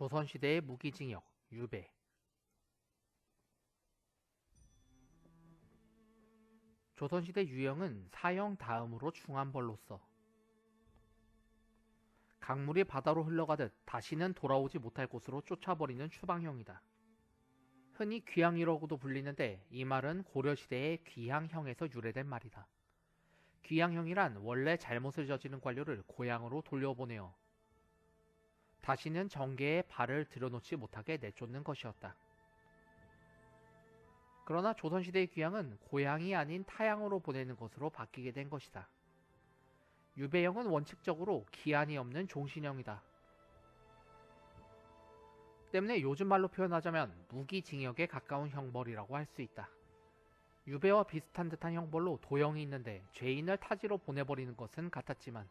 조선시대의 무기징역, 유배. 조선시대 유형은 사형 다음으로 중한 벌로서 강물이 바다로 흘러가듯 다시는 돌아오지 못할 곳으로 쫓아버리는 추방형이다. 흔히 귀양이라고도 불리는데 이 말은 고려시대의 귀양형에서 유래된 말이다. 귀양형이란 원래 잘못을 저지른 관료를 고향으로 돌려보내어 다시는 정계에 발을 들여놓지 못하게 내쫓는 것이었다. 그러나 조선시대의 귀양은 고향이 아닌 타향으로 보내는 것으로 바뀌게 된 것이다. 유배형은 원칙적으로 기한이 없는 종신형이다. 때문에 요즘 말로 표현하자면 무기징역에 가까운 형벌이라고 할 수 있다. 유배와 비슷한 듯한 형벌로 도형이 있는데 죄인을 타지로 보내버리는 것은 같았지만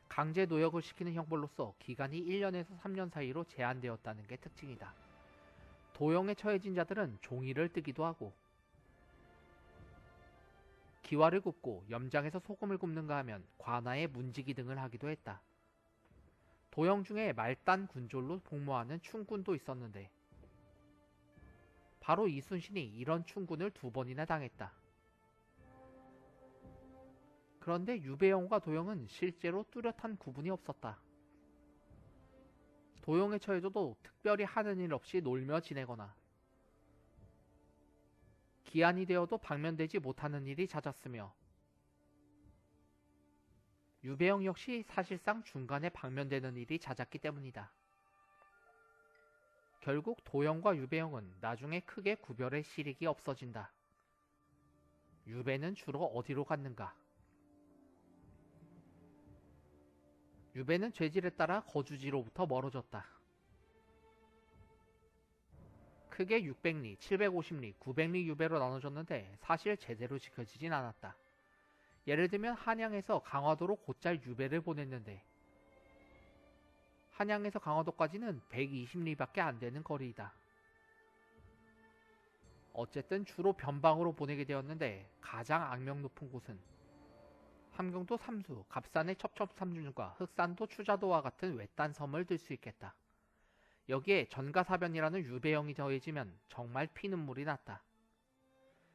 강제 노역을 시키는 형벌로서 기간이 1년에서 3년 사이로 제한되었다는 게 특징이다. 도형에 처해진 자들은 종이를 뜨기도 하고 기와를 굽고 염장에서 소금을 굽는가 하면 관아에 문지기 등을 하기도 했다. 도형 중에 말단 군졸로 복무하는 충군도 있었는데 바로 이순신이 이런 충군을 2번이나 당했다. 그런데 유배형과 도형은 실제로 뚜렷한 구분이 없었다. 도형에 처해져도 특별히 하는 일 없이 놀며 지내거나 기한이 되어도 방면되지 못하는 일이 잦았으며 유배형 역시 사실상 중간에 방면되는 일이 잦았기 때문이다. 결국 도형과 유배형은 나중에 크게 구별의 실익이 없어진다. 유배는 주로 어디로 갔는가? 유배는 죄질에 따라 거주지로부터 멀어졌다. 크게 600리, 750리, 900리 유배로 나눠졌는데 사실 제대로 지켜지진 않았다. 예를 들면 한양에서 강화도로 곧잘 유배를 보냈는데 한양에서 강화도까지는 120리밖에 안 되는 거리이다. 어쨌든 주로 변방으로 보내게 되었는데 가장 악명 높은 곳은 함경도 삼수, 갑산의 첩첩삼중과 흑산도 추자도와 같은 외딴 섬을 들 수 있겠다. 여기에 전가사변이라는 유배형이 더해지면 정말 피눈물이 났다.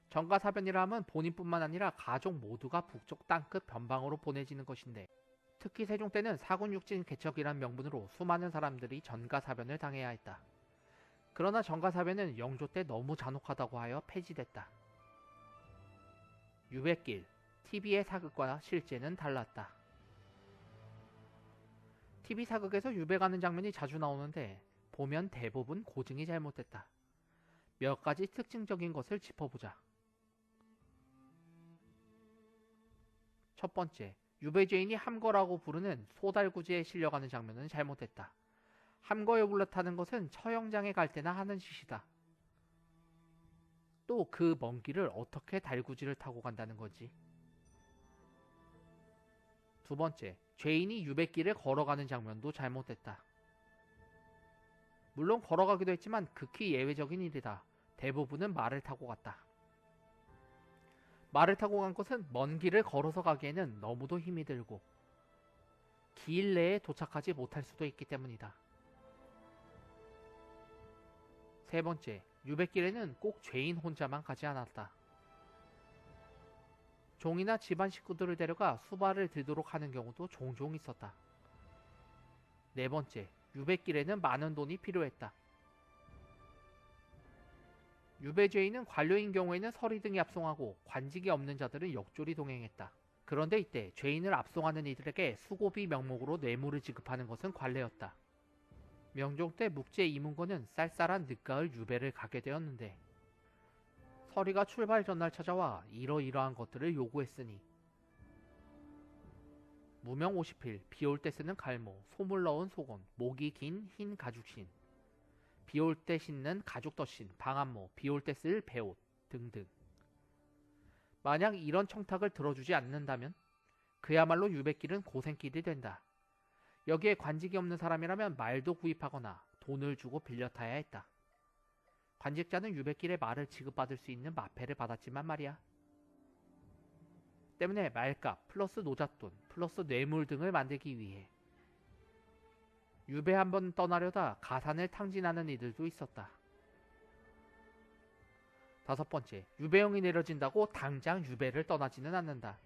전가사변이라 하면 본인뿐만 아니라 가족 모두가 북쪽 땅끝 변방으로 보내지는 것인데 특히 세종 때는 사군육진 개척이란 명분으로 수많은 사람들이 전가사변을 당해야 했다. 그러나 전가사변은 영조 때 너무 잔혹하다고 하여 폐지됐다. 유배길, TV의 사극과 실제는 달랐다. TV 사극에서 유배 가는 장면이 자주 나오는데 보면 대부분 고증이 잘못됐다. 몇 가지 특징적인 것을 짚어보자. 첫 번째, 유배죄인이 함거라고 부르는 소달구지에 실려가는 장면은 잘못됐다. 함거에 올라타는 것은 처형장에 갈 때나 하는 짓이다. 또 그 먼 길을 어떻게 달구지를 타고 간다는 거지? 두 번째, 죄인이 유배길을 걸어가는 장면도 잘못됐다. 물론 걸어가기도 했지만 극히 예외적인 일이다. 대부분은 말을 타고 갔다. 말을 타고 간 것은 먼 길을 걸어서 가기에는 너무도 힘이 들고 기일 내에 도착하지 못할 수도 있기 때문이다. 세 번째, 유배길에는 꼭 죄인 혼자만 가지 않았다. 종이나 집안 식구들을 데려가 수발을 들도록 하는 경우도 종종 있었다. 네 번째, 유배길에는 많은 돈이 필요했다. 유배죄인은 관료인 경우에는 서리 등이 압송하고 관직이 없는 자들은 역졸이 동행했다. 그런데 이때 죄인을 압송하는 이들에게 수고비 명목으로 뇌물을 지급하는 것은 관례였다. 명종 때 묵제 이문건은 쌀쌀한 늦가을 유배를 가게 되었는데 서리가 출발 전날 찾아와 이러이러한 것들을 요구했으니 무명 50필, 비올 때 쓰는 갈모, 소물 넣은 속옷, 목이 긴 흰 가죽신, 비올 때 신는 가죽덧신, 방한모, 비올 때 쓸 배옷 등등. 만약 이런 청탁을 들어주지 않는다면 그야말로 유배길은 고생길이 된다. 여기에 관직이 없는 사람이라면 말도 구입하거나 돈을 주고 빌려 타야 했다. 관직자는 유배길에 말을 지급받을 수 있는 마패를 받았지만 말이야. 때문에 말값 플러스 노잣돈 플러스 뇌물 등을 만들기 위해 유배 한번 떠나려다 가산을 탕진하는 이들도 있었다. 5번째, 유배형이 내려진다고 당장 유배를 떠나지는 않는다.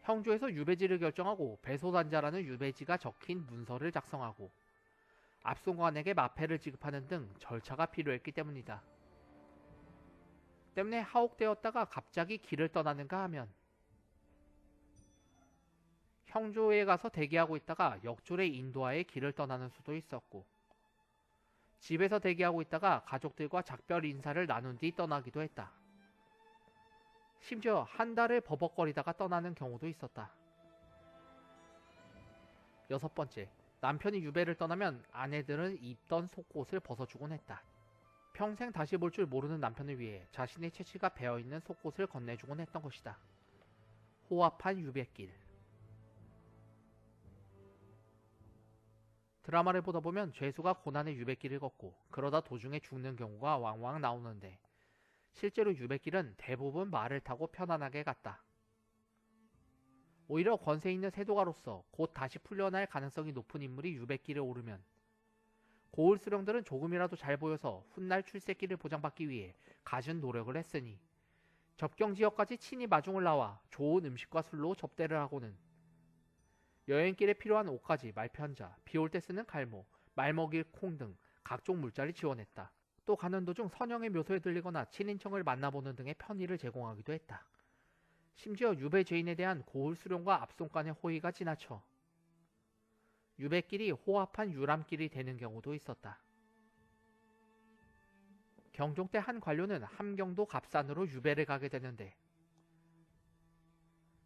형조에서 유배지를 결정하고 배소단자라는 유배지가 적힌 문서를 작성하고 압송관에게 마패를 지급하는 등 절차가 필요했기 때문이다. 때문에 하옥되었다가 갑자기 길을 떠나는가 하면 형조에 가서 대기하고 있다가 역졸의 인도하에 길을 떠나는 수도 있었고, 집에서 대기하고 있다가 가족들과 작별 인사를 나눈 뒤 떠나기도 했다. 심지어 한 달을 버벅거리다가 떠나는 경우도 있었다. 6번째, 남편이 유배를 떠나면 아내들은 입던 속옷을 벗어주곤 했다. 평생 다시 볼 줄 모르는 남편을 위해 자신의 채취가 배어있는 속옷을 건네주곤 했던 것이다. 호합한 유배길. 드라마를 보다 보면 죄수가 고난의 유배길을 걷고 그러다 도중에 죽는 경우가 왕왕 나오는데, 실제로 유배길은 대부분 말을 타고 편안하게 갔다. 오히려 권세 있는 세도가로서 곧 다시 풀려날 가능성이 높은 인물이 유배길에 오르면 고을 수령들은 조금이라도 잘 보여서 훗날 출세길을 보장받기 위해 갖은 노력을 했으니 접경지역까지 친히 마중을 나와 좋은 음식과 술로 접대를 하고는 여행길에 필요한 옷가지, 말편자, 비올 때 쓰는 갈모, 말먹일 콩 등 각종 물자를 지원했다. 또 가는 도중 선영의 묘소에 들리거나 친인척을 만나보는 등의 편의를 제공하기도 했다. 심지어 유배 죄인에 대한 고을 수령과 압송간의 호의가 지나쳐 유배길이 호합한 유람길이 되는 경우도 있었다. 경종 때 한 관료는 함경도 갑산으로 유배를 가게 되는데,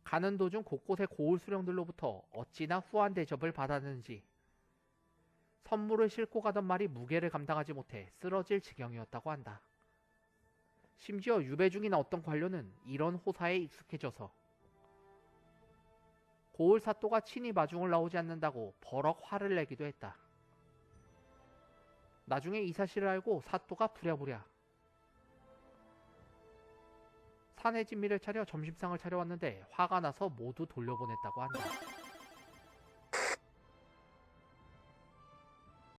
가는 도중 곳곳의 고을 수령들로부터 어찌나 후한 대접을 받았는지 선물을 싣고 가던 말이 무게를 감당하지 못해 쓰러질 지경이었다고 한다. 심지어 유배 중인 어떤 관료는 이런 호사에 익숙해져서 고을 사또가 친히 마중을 나오지 않는다고 버럭 화를 내기도 했다. 나중에 이 사실을 알고 사또가 부랴부랴 산의 진미를 차려 점심상을 차려왔는데 화가 나서 모두 돌려보냈다고 한다.